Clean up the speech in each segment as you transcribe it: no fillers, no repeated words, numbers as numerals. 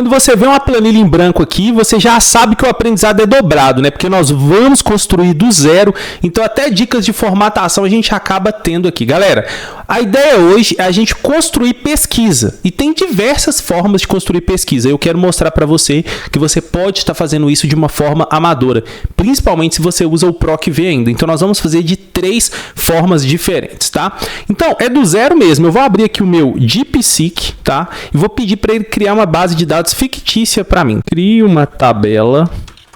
quando você vê uma planilha em branco aqui, você já sabe que o aprendizado é dobrado, né? Porque nós vamos construir do zero, então até dicas de formatação a gente acaba tendo aqui. Galera, a ideia hoje é a gente construir pesquisa, e tem diversas formas de construir pesquisa. Eu quero mostrar para você que você pode estar fazendo isso de uma forma amadora, principalmente se você usa o PROC-V ainda. Então nós vamos fazer de 3 formas diferentes, tá? Então é do zero mesmo. Eu vou abrir aqui o meu DeepSeek, tá? E vou pedir para ele criar uma base de dados fictícia para mim. Crie uma tabela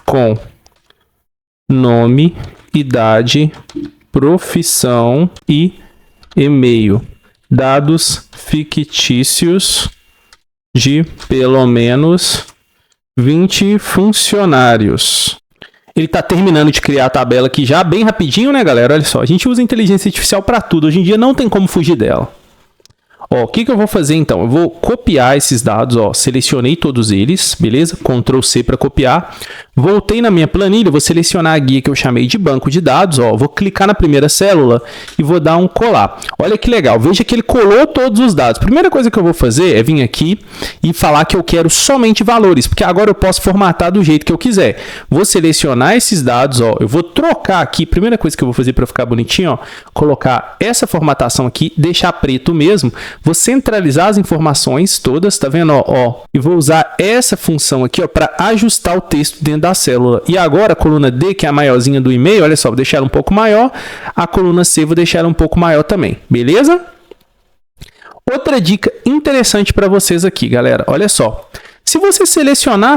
com nome, idade, profissão e e-mail. Dados fictícios de pelo menos 20 funcionários. Ele está terminando de criar a tabela aqui já bem rapidinho, né, galera? Olha só, a gente usa inteligência artificial para tudo. Hoje em dia não tem como fugir dela. Ó, o que eu vou fazer então? Eu vou copiar esses dados, ó, selecionei todos eles, beleza? Ctrl C para copiar. Voltei na minha planilha, vou selecionar a guia que eu chamei de banco de dados, ó, vou clicar na primeira célula e vou dar um colar. Olha que legal, veja que ele colou todos os dados. Primeira coisa que eu vou fazer é vir aqui e falar que eu quero somente valores, porque agora eu posso formatar do jeito que eu quiser. Vou selecionar esses dados, ó, eu vou trocar aqui, primeira coisa que eu vou fazer para ficar bonitinho, ó, colocar essa formatação aqui, deixar preto mesmo. Vou centralizar as informações todas, tá vendo? Ó, e vou usar essa função aqui, ó, para ajustar o texto dentro da célula. E agora a coluna D, que é a maiorzinha do e-mail, olha só, vou deixar ela um pouco maior. A coluna C vou deixar ela um pouco maior também, beleza? Outra dica interessante para vocês aqui, galera, olha só. Se você selecionar,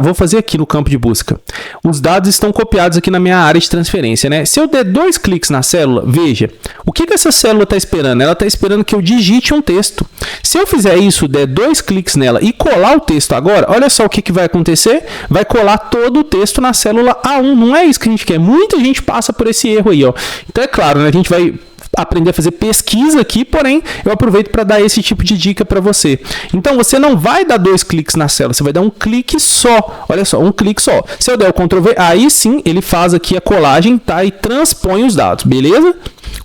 vou fazer aqui no campo de busca. Os dados estão copiados aqui na minha área de transferência, né? Se eu der 2 cliques na célula, veja, o que essa célula está esperando? Ela está esperando que eu digite um texto. Se eu fizer isso, der 2 cliques nela e colar o texto agora, olha só o que vai acontecer. Vai colar todo o texto na célula A1. Não é isso que a gente quer. Muita gente passa por esse erro aí, ó. Então é claro, né? A gente vai aprender a fazer pesquisa aqui, porém eu aproveito para dar esse tipo de dica para você. Então você não vai dar 2 cliques na célula, você vai dar um clique só. Olha só, um clique só. Se eu der o Ctrl V, aí sim ele faz aqui a colagem, tá? E transpõe os dados, beleza?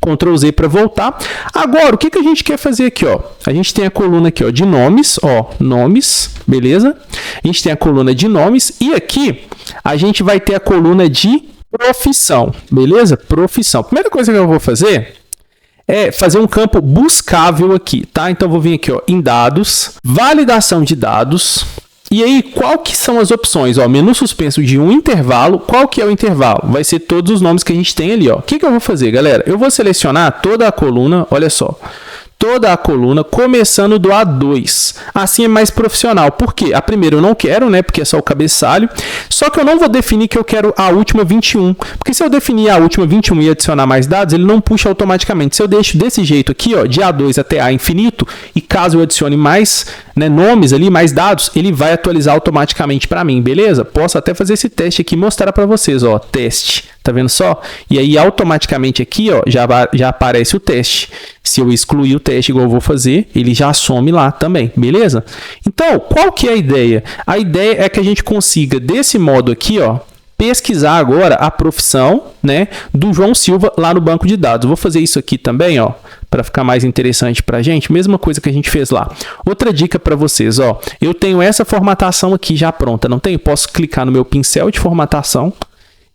Ctrl Z para voltar. Agora, o que a gente quer fazer aqui, ó? A gente tem a coluna aqui, ó, de nomes, ó, nomes, beleza? A gente tem a coluna de nomes e aqui a gente vai ter a coluna de profissão, beleza? Profissão. Primeira coisa que eu vou fazer é fazer um campo buscável aqui, tá? Então, eu vou vir aqui, ó, em dados, validação de dados, e aí, qual que são as opções? Ó, menu suspenso de um intervalo, qual que é o intervalo? Vai ser todos os nomes que a gente tem ali, ó. O que eu vou fazer, galera? Eu vou selecionar toda a coluna, olha só, toda a coluna, começando do A2. Assim é mais profissional. Por quê? A primeira eu não quero, né? Porque é só o cabeçalho. Só que eu não vou definir que eu quero a última 21. Porque se eu definir a última 21 e adicionar mais dados, ele não puxa automaticamente. Se eu deixo desse jeito aqui, ó, de A2 até A infinito, e caso eu adicione mais, né, nomes ali, mais dados, ele vai atualizar automaticamente para mim, beleza? Posso até fazer esse teste aqui e mostrar para vocês, ó, teste. Tá vendo só? E aí, automaticamente aqui, ó, já aparece o teste. Se eu excluir o teste igual eu vou fazer, ele já some lá também, beleza? Então, qual que é a ideia? A ideia é que a gente consiga, desse modo aqui, ó, pesquisar agora a profissão, né, do João Silva lá no banco de dados. Eu vou fazer isso aqui também, ó, para ficar mais interessante para a gente. Mesma coisa que a gente fez lá. Outra dica para vocês, ó, eu tenho essa formatação aqui já pronta, não tenho? Posso clicar no meu pincel de formatação.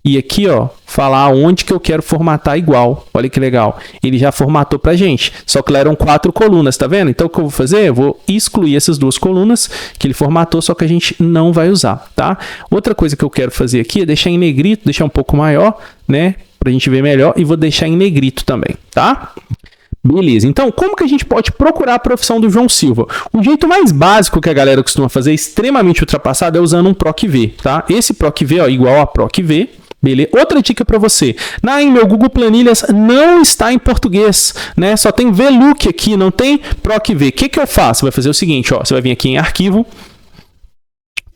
E aqui, ó, falar onde que eu quero formatar igual. Olha que legal. Ele já formatou pra gente. Só que lá eram 4 colunas, tá vendo? Então, o que eu vou fazer? Eu vou excluir essas 2 colunas que ele formatou, só que a gente não vai usar, tá? Outra coisa que eu quero fazer aqui é deixar em negrito, deixar um pouco maior, né? Pra gente ver melhor. E vou deixar em negrito também, tá? Beleza, então como que a gente pode procurar a profissão do João Silva? O jeito mais básico que a galera costuma fazer, extremamente ultrapassado, é usando um PROC-V, tá? Esse PROC-V, ó, igual a PROC-V. Beleza? Outra dica para você, em meu Google Planilhas não está em português, né? Só tem VLOOK aqui, não tem PROC-V. O que eu faço? Você vai fazer o seguinte, ó, você vai vir aqui em arquivo,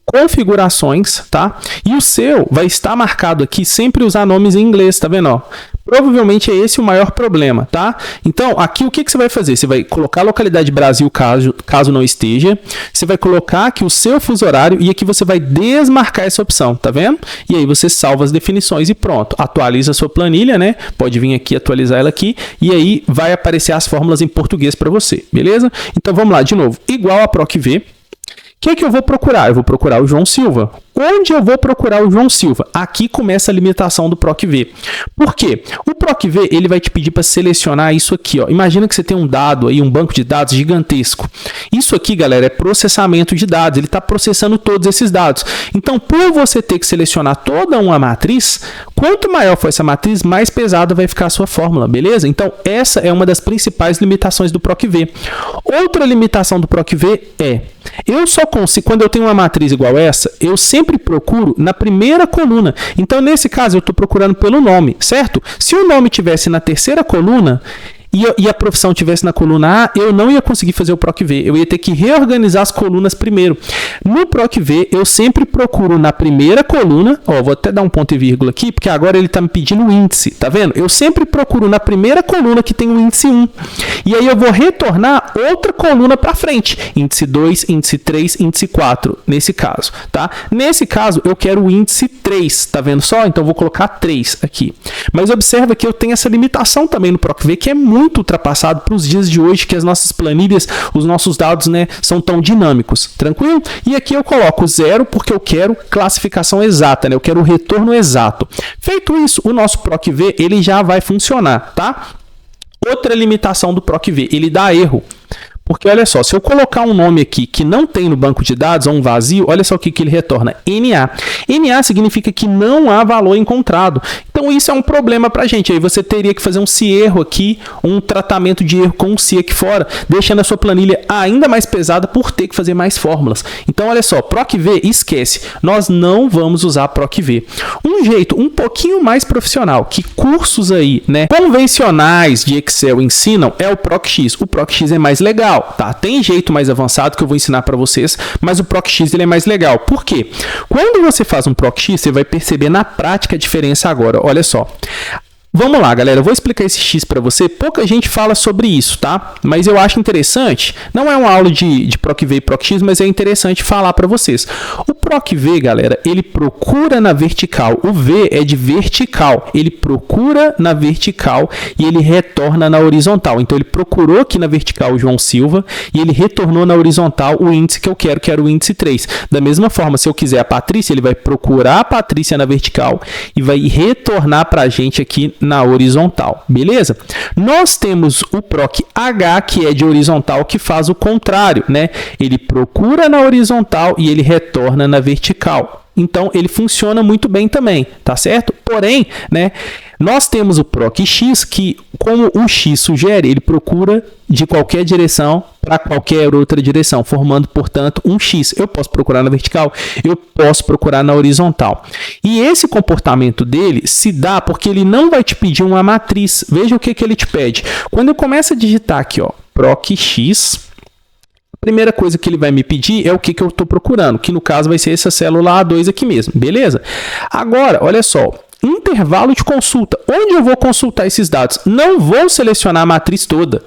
configurações, tá? E o seu vai estar marcado aqui sempre usar nomes em inglês, tá vendo, ó? Provavelmente é esse o maior problema, tá? Então, aqui o que você vai fazer? Você vai colocar a localidade Brasil, caso não esteja. Você vai colocar aqui o seu fuso horário e aqui você vai desmarcar essa opção, tá vendo? E aí você salva as definições e pronto. Atualiza a sua planilha, né? Pode vir aqui atualizar ela aqui e aí vai aparecer as fórmulas em português para você, beleza? Então, vamos lá, de novo. Igual a PROC-V. que eu vou procurar? Eu vou procurar o João Silva. Onde eu vou procurar o João Silva? Aqui começa a limitação do PROC-V. Por quê? O PROC-V ele vai te pedir para selecionar isso aqui. Ó. Imagina que você tem um dado aí, um banco de dados gigantesco. Isso aqui, galera, é processamento de dados. Ele está processando todos esses dados. Então, por você ter que selecionar toda uma matriz, quanto maior for essa matriz, mais pesada vai ficar a sua fórmula, beleza? Então, essa é uma das principais limitações do PROC-V. Outra limitação do PROC-V é, eu só consigo, quando eu tenho uma matriz igual essa, eu sempre procuro na primeira coluna. Então, nesse caso, eu estou procurando pelo nome, certo? Se o nome tivesse na terceira coluna e a profissão tivesse na coluna A, eu não ia conseguir fazer o PROC-V. Eu ia ter que reorganizar as colunas primeiro. No PROC-V, eu sempre procuro na primeira coluna, ó, vou até dar um ponto e vírgula aqui, porque agora ele está me pedindo o índice, tá vendo? Eu sempre procuro na primeira coluna que tem o índice 1. E aí eu vou retornar outra coluna para frente. Índice 2, índice 3, índice 4, nesse caso, tá? Nesse caso, eu quero o índice 3, tá vendo só? Então, eu vou colocar 3 aqui. Mas observa que eu tenho essa limitação também no PROC-V, que é muito ultrapassado para os dias de hoje, que as nossas planilhas, os nossos dados, né, são tão dinâmicos, tranquilo? E aqui eu coloco 0 porque eu quero classificação exata, né? Eu quero o retorno exato. Feito isso, o nosso PROC-V ele já vai funcionar, tá? Outra limitação do PROC-V, ele dá erro. Porque olha só, se eu colocar um nome aqui que não tem no banco de dados, ou um vazio, olha só o que ele retorna, NA. NA significa que não há valor encontrado. Então isso é um problema para a gente. Aí você teria que fazer um se erro aqui, um tratamento de erro com um se aqui fora, deixando a sua planilha ainda mais pesada por ter que fazer mais fórmulas. Então olha só, PROC-V, esquece, nós não vamos usar PROC-V. Um jeito um pouquinho mais profissional, que cursos aí, né, convencionais de Excel ensinam, é o PROC-X. O PROC-X é mais legal. Tá? Tem jeito mais avançado que eu vou ensinar para vocês, mas o PROC-X ele é mais legal. Por quê? Quando você faz um PROC-X, você vai perceber na prática a diferença agora. Olha só. Vamos lá, galera, eu vou explicar esse X para você, pouca gente fala sobre isso, tá? Mas eu acho interessante, não é uma aula de PROC-V e PROC-X, mas é interessante falar para vocês. O PROC-V, galera, ele procura na vertical, o V é de vertical, ele procura na vertical e ele retorna na horizontal. Então, ele procurou aqui na vertical o João Silva e ele retornou na horizontal o índice que eu quero, que era o índice 3. Da mesma forma, se eu quiser a Patrícia, ele vai procurar a Patrícia na vertical e vai retornar para a gente aqui na horizontal, beleza? Nós temos o PROC-H, que é de horizontal, que faz o contrário, né? Ele procura na horizontal e ele retorna na vertical. Então, ele funciona muito bem também, tá certo? Porém, né, nós temos o PROC-X que, como o X sugere, ele procura de qualquer direção para qualquer outra direção, formando, portanto, um X. Eu posso procurar na vertical, eu posso procurar na horizontal. E esse comportamento dele se dá porque ele não vai te pedir uma matriz. Veja o que ele te pede. Quando eu começo a digitar aqui, ó, PROC-X, a primeira coisa que ele vai me pedir é o que eu estou procurando, que no caso vai ser essa célula A2 aqui mesmo, beleza? Agora, olha só, intervalo de consulta. Onde eu vou consultar esses dados? Não vou selecionar a matriz toda.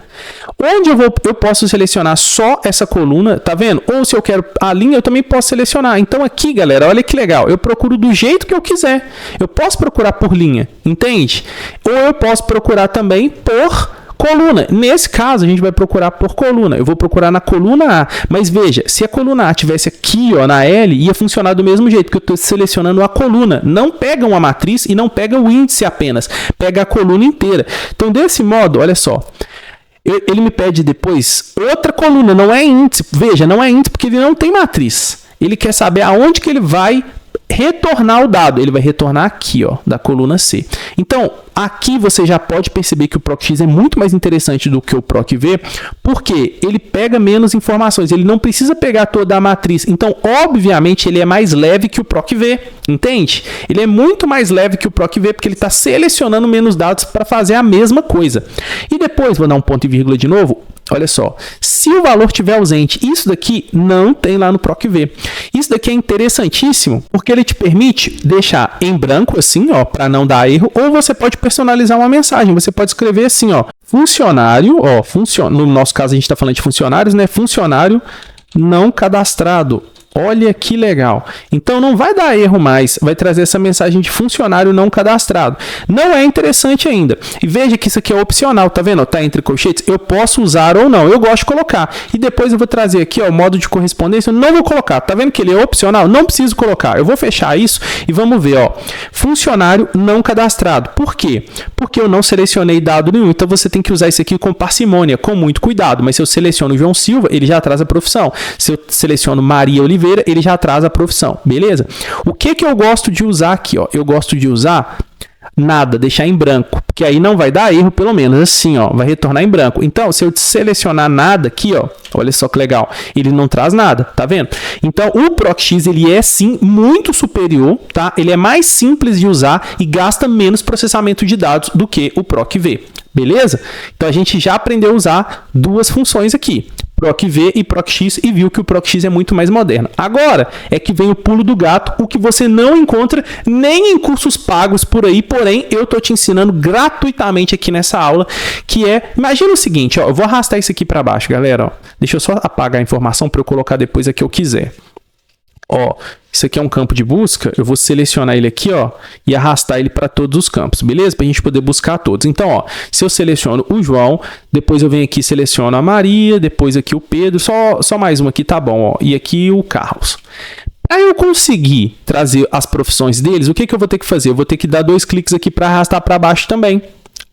Onde eu posso selecionar só essa coluna, tá vendo? Ou se eu quero a linha, eu também posso selecionar. Então aqui, galera, olha que legal. Eu procuro do jeito que eu quiser. Eu posso procurar por linha, entende? Ou eu posso procurar também por coluna. Nesse caso, a gente vai procurar por coluna. Eu vou procurar na coluna A. Mas veja, se a coluna A tivesse aqui, ó, na L, ia funcionar do mesmo jeito, porque eu estou selecionando a coluna. Não pega uma matriz e não pega o índice apenas. Pega a coluna inteira. Então, desse modo, olha só. Ele me pede depois outra coluna. Não é índice. Veja, não é índice porque ele não tem matriz. Ele quer saber aonde que ele vai retornar o dado. Ele vai retornar aqui, ó, da coluna C. Então, aqui você já pode perceber que o PROC-X é muito mais interessante do que o PROC-V, porque ele pega menos informações, ele não precisa pegar toda a matriz. Então, obviamente, ele é mais leve que o PROC-V, entende? Ele é muito mais leve que o PROC-V, porque ele está selecionando menos dados para fazer a mesma coisa. E depois, vou dar um ponto e vírgula de novo. Olha só, se o valor estiver ausente, isso daqui não tem lá no PROC-V. Isso daqui é interessantíssimo, porque ele te permite deixar em branco assim, ó, para não dar erro, ou você pode personalizar uma mensagem. Você pode escrever assim, ó, funcionário, ó, no nosso caso a gente está falando de funcionários, né? Funcionário não cadastrado. Olha que legal. Então não vai dar erro mais, vai trazer essa mensagem de funcionário não cadastrado. Não é interessante ainda. E veja que isso aqui é opcional, tá vendo? Tá entre colchetes, eu posso usar ou não. Eu gosto de colocar. E depois eu vou trazer aqui, ó, o modo de correspondência, eu não vou colocar. Tá vendo que ele é opcional? Não preciso colocar. Eu vou fechar isso e vamos ver, ó. Funcionário não cadastrado. Por quê? Porque eu não selecionei dado nenhum. Então você tem que usar isso aqui com parcimônia, com muito cuidado. Mas se eu seleciono João Silva, ele já traz a profissão. Se eu seleciono Maria Oliveira, ele já traz a profissão, beleza? O que eu gosto de usar aqui, ó? Eu gosto de usar nada, deixar em branco, porque aí não vai dar erro, pelo menos assim, ó, vai retornar em branco. Então, se eu selecionar nada aqui, ó, olha só que legal, ele não traz nada, tá vendo? Então, o PROC-X, ele é sim muito superior, tá? Ele é mais simples de usar e gasta menos processamento de dados do que o PROC-V, beleza? Então, a gente já aprendeu a usar duas funções aqui, PROC-V e PROC-X, e viu que o PROC-X é muito mais moderno. Agora é que vem o pulo do gato, o que você não encontra nem em cursos pagos por aí, porém eu tô te ensinando gratuitamente aqui nessa aula, que é, imagina o seguinte, ó, eu vou arrastar isso aqui para baixo, galera, ó. Deixa eu só apagar a informação para eu colocar depois a que eu quiser. Ó, isso aqui é um campo de busca, eu vou selecionar ele aqui, ó, e arrastar ele para todos os campos, beleza? Para a gente poder buscar todos. Então, ó, se eu seleciono o João, depois eu venho aqui e seleciono a Maria, depois aqui o Pedro, só mais um aqui, tá bom, ó, e aqui o Carlos. Para eu conseguir trazer as profissões deles, o que eu vou ter que fazer? Eu vou ter que dar 2 cliques aqui para arrastar para baixo também.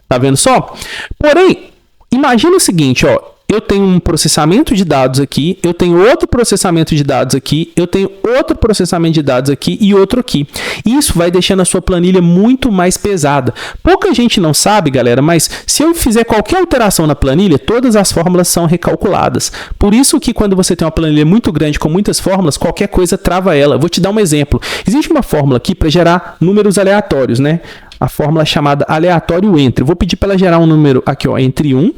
Tá vendo só? Porém, imagina o seguinte, ó, eu tenho um processamento de dados aqui, eu tenho outro processamento de dados aqui, eu tenho outro processamento de dados aqui e outro aqui. Isso vai deixando a sua planilha muito mais pesada. Pouca gente não sabe, galera, mas se eu fizer qualquer alteração na planilha, todas as fórmulas são recalculadas. Por isso que quando você tem uma planilha muito grande com muitas fórmulas, qualquer coisa trava ela. Vou te dar um exemplo. Existe uma fórmula aqui para gerar números aleatórios, né? A fórmula é chamada aleatório entre. Eu vou pedir para ela gerar um número aqui, ó, entre 1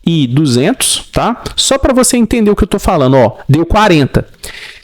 e 200, tá? Só para você entender o que eu tô falando, ó, deu 40.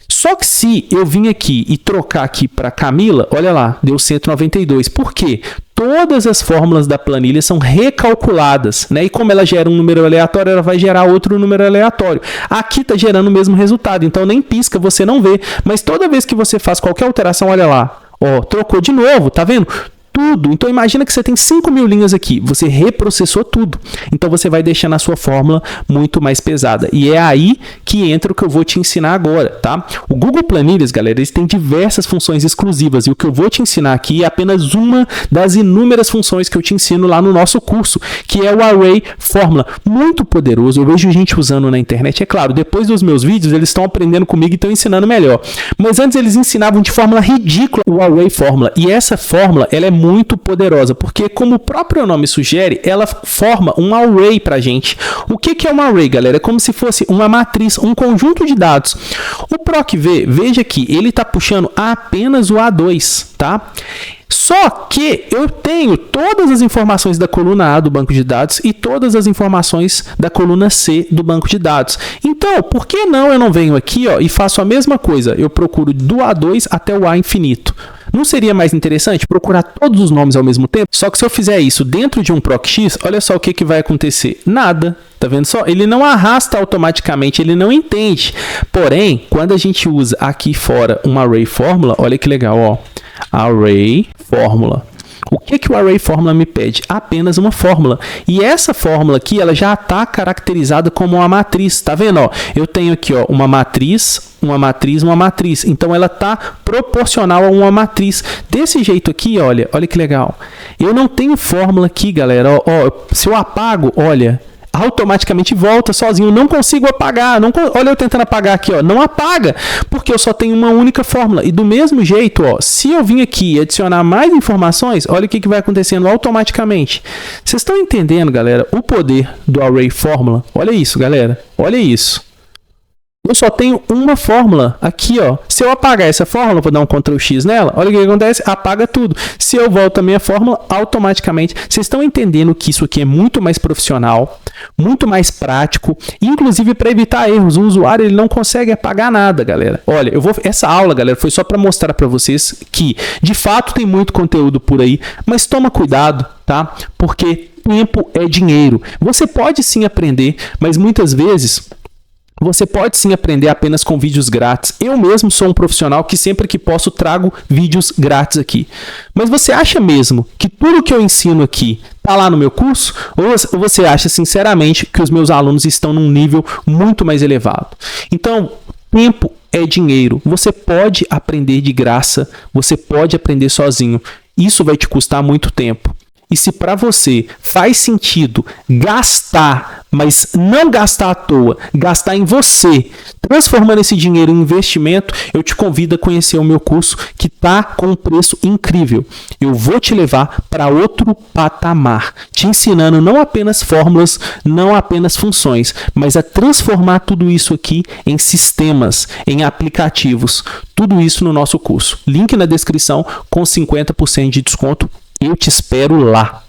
Só que se eu vim aqui e trocar aqui para Camila, olha lá, deu 192. Por quê? Todas as fórmulas da planilha são recalculadas, né? E como ela gera um número aleatório, ela vai gerar outro número aleatório. Aqui tá gerando o mesmo resultado, então nem pisca, você não vê. Mas toda vez que você faz qualquer alteração, olha lá, ó, trocou de novo, tá vendo? Tudo. Então imagina que você tem 5.000 linhas aqui, você reprocessou tudo. Então você vai deixando a sua fórmula muito mais pesada. E é aí que entra o que eu vou te ensinar agora, tá? O Google Planilhas, galera, eles têm diversas funções exclusivas e o que eu vou te ensinar aqui é apenas uma das inúmeras funções que eu te ensino lá no nosso curso, que é o Array Fórmula. Muito poderoso, eu vejo gente usando na internet. É claro, depois dos meus vídeos eles estão aprendendo comigo e estão ensinando melhor. Mas antes eles ensinavam de forma ridícula o Array Fórmula. E essa fórmula, ela é muito poderosa, porque como o próprio nome sugere, ela forma um array para a gente. O que é um array, galera? É como se fosse uma matriz, um conjunto de dados. O PROC-V, veja que ele está puxando apenas o A2, tá? Só que eu tenho todas as informações da coluna A do banco de dados e todas as informações da coluna C do banco de dados. Então, por que não eu não venho aqui, ó, e faço a mesma coisa? Eu procuro do A2 até o A infinito. Não seria mais interessante procurar todos os nomes ao mesmo tempo? Só que se eu fizer isso dentro de um PROC-X, olha só o que vai acontecer. Nada. Tá vendo só? Ele não arrasta automaticamente, ele não entende. Porém, quando a gente usa aqui fora uma Array Fórmula, olha que legal, ó. Array Fórmula. O que o Array Fórmula me pede? Apenas uma fórmula. E essa fórmula aqui, ela já está caracterizada como uma matriz. Tá vendo? Ó, eu tenho aqui, ó, uma matriz, uma matriz, uma matriz. Então, ela está proporcional a uma matriz. Desse jeito aqui, olha que legal. Eu não tenho fórmula aqui, galera. Ó, se eu apago, olha, automaticamente volta sozinho, não consigo apagar, olha eu tentando apagar aqui, ó, não apaga, porque eu só tenho uma única fórmula, e do mesmo jeito, ó, se eu vim aqui e adicionar mais informações, olha o que vai acontecendo automaticamente. Vocês estão entendendo, galera, o poder do Array Fórmula? Olha isso, galera, olha isso. Eu só tenho uma fórmula aqui, ó. Se eu apagar essa fórmula, vou dar um Ctrl X nela, olha o que acontece, apaga tudo. Se eu volto a minha fórmula, automaticamente. Vocês estão entendendo que isso aqui é muito mais profissional, muito mais prático, inclusive para evitar erros. O usuário ele não consegue apagar nada, galera. Olha, essa aula, galera, foi só para mostrar para vocês que, de fato, tem muito conteúdo por aí, mas toma cuidado, tá? Porque tempo é dinheiro. Você pode sim aprender, mas muitas vezes Você pode sim aprender apenas com vídeos grátis. Eu mesmo sou um profissional que sempre que posso trago vídeos grátis aqui. Mas você acha mesmo que tudo que eu ensino aqui está lá no meu curso? Ou você acha sinceramente que os meus alunos estão num nível muito mais elevado? Então, tempo é dinheiro. Você pode aprender de graça, você pode aprender sozinho. Isso vai te custar muito tempo. E se para você faz sentido gastar, mas não gastar à toa, gastar em você, transformando esse dinheiro em investimento, eu te convido a conhecer o meu curso que está com um preço incrível. Eu vou te levar para outro patamar, te ensinando não apenas fórmulas, não apenas funções, mas a transformar tudo isso aqui em sistemas, em aplicativos. Tudo isso no nosso curso. Link na descrição com 50% de desconto. Eu te espero lá.